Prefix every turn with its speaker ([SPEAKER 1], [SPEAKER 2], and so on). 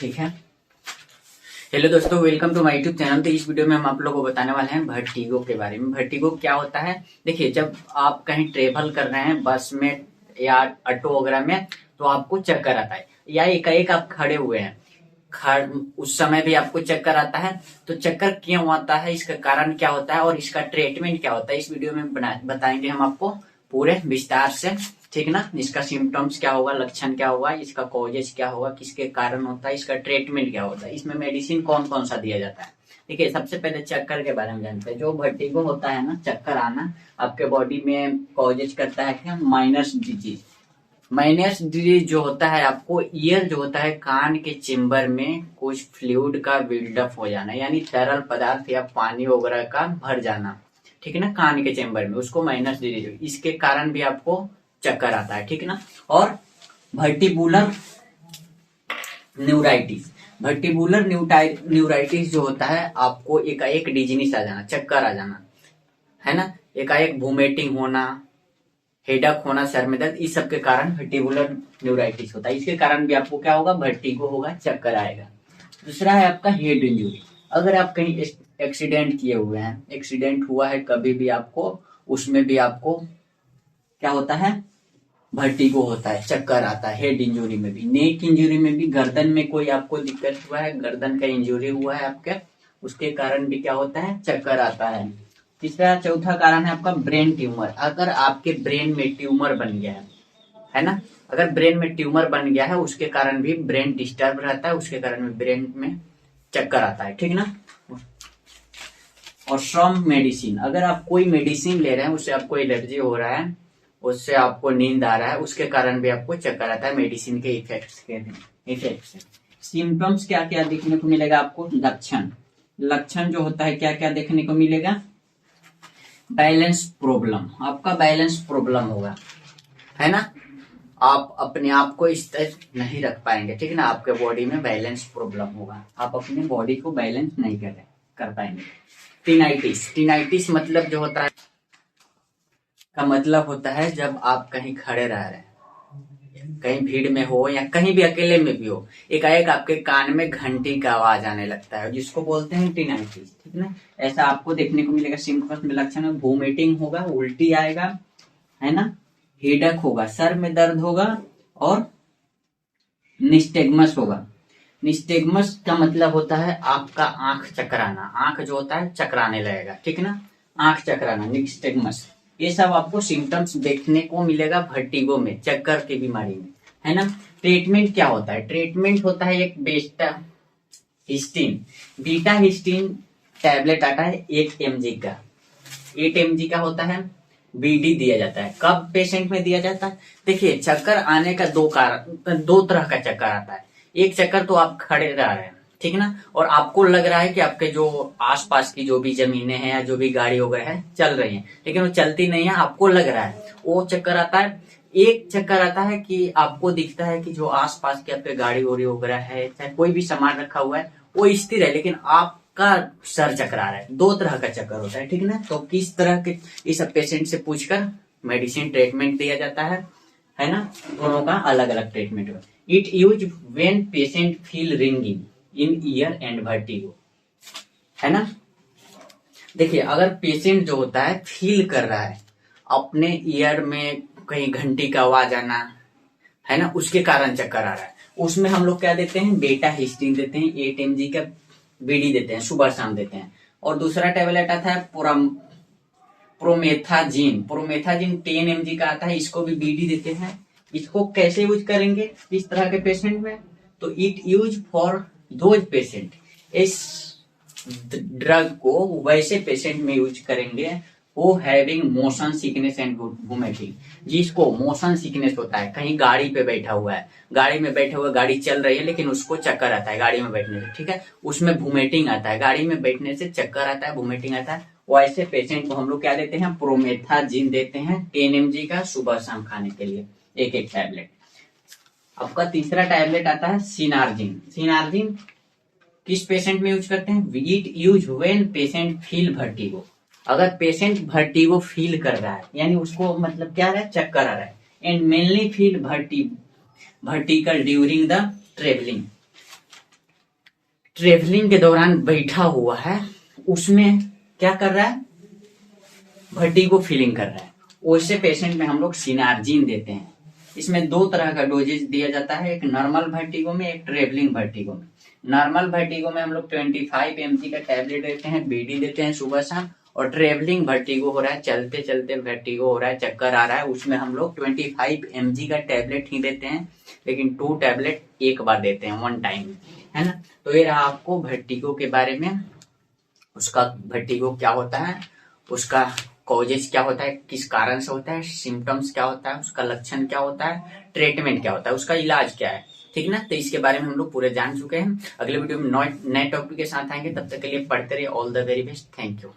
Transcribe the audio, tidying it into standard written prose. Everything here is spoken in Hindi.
[SPEAKER 1] ठीक है। हेलो दोस्तों, welcome to my YouTube channel. तो इस वीडियो में हम आप लोगों को बताने वाले हैं वर्टिगो के बारे में। वर्टिगो क्या होता है? देखिए, जब आप कहीं ट्रेवल कर रहे हैं बस में या ऑटो वगैरह में, तो आपको चक्कर आता है, या एकाएक आप खड़े हुए हैं, उस समय भी आपको चक्कर आता है। तो चक्कर क्यों आता है, इसका कारण क्या होता है और इसका ट्रीटमेंट क्या होता है, इस वीडियो में बताएंगे हम आपको पूरे विस्तार से। ठीक ना? इसका सिम्टम्स क्या होगा, लक्षण क्या होगा, इसका कॉजेज क्या होगा, किसके कारण होता है, इसका ट्रीटमेंट क्या होता है, इसमें मेडिसिन कौन कौन सा दिया जाता है। देखिए, सबसे पहले चक्कर के बारे में जानते हैं। जो वर्टिगो होता है ना, चक्कर आना, आपके बॉडी में कॉजेज करता है क्या? Minus disease. माइनस डिजीज जो होता है, आपको ईयर जो होता है, कान के चेम्बर में कुछ फ्लूइड का बिल्डअप हो जाना, यानी तरल पदार्थ या पानी वगैरह का भर जाना। ठीक है ना? कान के चेम्बर में, उसको माइनस डिजीज, इसके कारण भी आपको चक्कर आता है। ठीक है ना? और वर्टिबुलर न्यूराइटिस, वर्टिबुलर न्यूराइटिस जो होता है, आपको एकाएक डिजीनिस आ जाना, चक्कर आ जाना, है ना, एकाएक वोमिटिंग होना, हेडक होना, सर में दर्द, इस सब के कारण वर्टिबुलर न्यूराइटिस होता है। इसके कारण भी आपको क्या होगा? वर्टिगो होगा, चक्कर आएगा। दूसरा है आपका हेड इंजरी। अगर आप कहीं एक्सीडेंट किए हुए हैं, एक्सीडेंट हुआ है कभी भी आपको, उसमें भी आपको क्या होता है? वर्टिगो होता है, चक्कर आता है। हेड इंजरी में भी, नेक इंजरी में भी, गर्दन में कोई आपको दिक्कत हुआ है, गर्दन का इंजरी हुआ है आपके, उसके कारण भी क्या होता है? चक्कर आता है। तीसरा चौथा कारण है आपका ब्रेन ट्यूमर। अगर आपके ब्रेन में ट्यूमर बन गया है ना, अगर ब्रेन में ट्यूमर बन गया है, उसके कारण भी ब्रेन डिस्टर्ब रहता है, उसके कारण भी ब्रेन में चक्कर आता है। ठीक ना? और स्ट्रॉन्ग मेडिसिन, अगर आप कोई मेडिसिन ले रहे हैं, उससे आपको एलर्जी हो रहा है, उससे आपको नींद आ रहा है, उसके कारण भी आपको चक्कर आता है, मेडिसिन के इफेक्ट से। सिम्टम्स क्या क्या देखने को मिलेगा आपको? लक्षण जो होता है, क्या क्या देखने को मिलेगा? बैलेंस प्रॉब्लम, आपका बैलेंस प्रॉब्लम होगा, है ना, आप अपने आप को स्थिर नहीं रख पाएंगे। ठीक है ना? आपके बॉडी में बैलेंस प्रॉब्लम होगा, आप अपने बॉडी को बैलेंस नहीं कर पाएंगे। टिनाइटिस मतलब जो होता है, का मतलब होता है जब आप कहीं खड़े रह रहे हैं, कहीं भीड़ में हो या कहीं भी अकेले में भी हो, एकाएक आपके कान में घंटी का आवाज आने लगता है, जिसको बोलते हैं टिनाइटिस। ठीक ना? ऐसा आपको देखने को मिलेगा। सिम्पटम्स में लक्षण में वोमिटिंग होगा, उल्टी आएगा, है ना, हेडक होगा, सर में दर्द होगा, और निस्टेगमस होगा। निस्टेगमस का मतलब होता है आपका आंख चकराना, आंख जो होता है चकराने लगेगा। ठीक है ना? आंख चकराना, निस्टेगमस, ये सब आपको सिम्टम्स देखने को मिलेगा वर्टिगो में, चक्कर की बीमारी में, है ना। ट्रीटमेंट क्या होता है? ट्रीटमेंट होता है एक बीटा हिस्टीन टैबलेट आता है 1 mg का, 8 mg का होता है, बीडी दिया जाता है। कब पेशेंट में दिया जाता है? देखिए, चक्कर आने का दो तरह का चक्कर आता है। एक चक्कर तो आप खड़े रह रहे हैं, ठीक ना, और आपको लग रहा है कि आपके जो आसपास की जो भी जमीनें हैं या जो भी गाड़ी वगैरह है चल रही हैं, लेकिन वो चलती नहीं है, आपको लग रहा है, वो चक्कर आता है। एक चक्कर आता है कि आपको दिखता है कि जो आसपास की आपके गाड़ी वोड़ी वगैरह है, चाहे कोई भी सामान रखा हुआ है, वो स्थिर है, लेकिन आपका सर चकरा रहा है। दो तरह का चक्कर होता है। ठीक ना? तो किस तरह के, इस पेशेंट से पूछकर मेडिसिन ट्रीटमेंट दिया जाता है ना, दोनों का अलग अलग ट्रीटमेंट होगा। It use when patient feel ringing in year and vertigo, है ना। देखिए, अगर पेशेंट जो होता है फील कर रहा है अपने ईयर में कहीं घंटी का आवाज आना, है ना, उसके कारण चक्कर आ रहा है, उसमें हम लोग क्या देते हैं? बेटा हिस्टीन देते हैं, 8 mg का बीडी देते हैं, सुबह शाम देते हैं। और दूसरा टेबलेट आता है प्रोमेथाजिन 10 mg का आता है, इसको भी बीडी देते हैं। इसको कैसे यूज करेंगे इस तरह के पेशेंट में? तो it use for those patient, इस ड्रग को वैसे पेशेंट में यूज करेंगे वो having motion sickness and vomiting, जिसको मोशन सिकनेस होता है, कहीं गाड़ी पे बैठा हुआ है, गाड़ी में बैठा हुआ, गाड़ी चल रही है लेकिन उसको चक्कर आता है गाड़ी में बैठने से, ठीक है, उसमें वोमिटिंग आता है, गाड़ी में बैठने से चक्कर आता है, वोमिटिंग आता है, वैसे पेशेंट को हम लोग क्या देते हैं? प्रोमेथाजिन देते हैं 10 mg का, सुबह शाम खाने के लिए एक टैबलेट। आपका तीसरा टैबलेट आता है सिनार्जिन किस पेशेंट में यूज करते हैं? It use when patient feel vertigo, अगर पेशेंट वर्टिगो फील कर रहा है, यानी उसको मतलब क्या आ रहा है? चक्कर आ रहा है, and mainly feel vertical during the travelling, travelling के दौरान बैठा हुआ है, उसमें क्या कर रहा है, वर्टिगो फीलिंग कर रहा है, वैसे पेशेंट में हम लोग सिनार्जिन देते हैं। इसमें दो तरह का डोजेज दिया जाता है, एक नॉर्मल वर्टिगो में, एक ट्रेवलिंग वर्टिगो में। नॉर्मल वर्टिगो में हम लोग 25 mg का टैबलेट देते हैं, बीडी देते हैं सुबह शाम। और ट्रेवलिंग वर्टिगो हो रहा है, चलते चलते वर्टिगो हो रहा है, चक्कर आ रहा है, उसमें हम लोग 25 mg का टैबलेट ही देते हैं, लेकिन 2 टैबलेट एक बार देते हैं, 1 टाइम, है ना। तो ये रहा आपको वर्टिगो के बारे में, उसका वर्टिगो क्या होता है, उसका कॉजेज क्या होता है, किस कारण से होता है, सिम्टम्स क्या होता है, उसका लक्षण क्या होता है, ट्रीटमेंट क्या होता है, उसका इलाज क्या है, ठीक ना। तो इसके बारे में हम लोग पूरे जान चुके हैं। अगले वीडियो में नए टॉपिक के साथ आएंगे, तब तक के लिए पढ़ते रहिए। All the very best, thank you.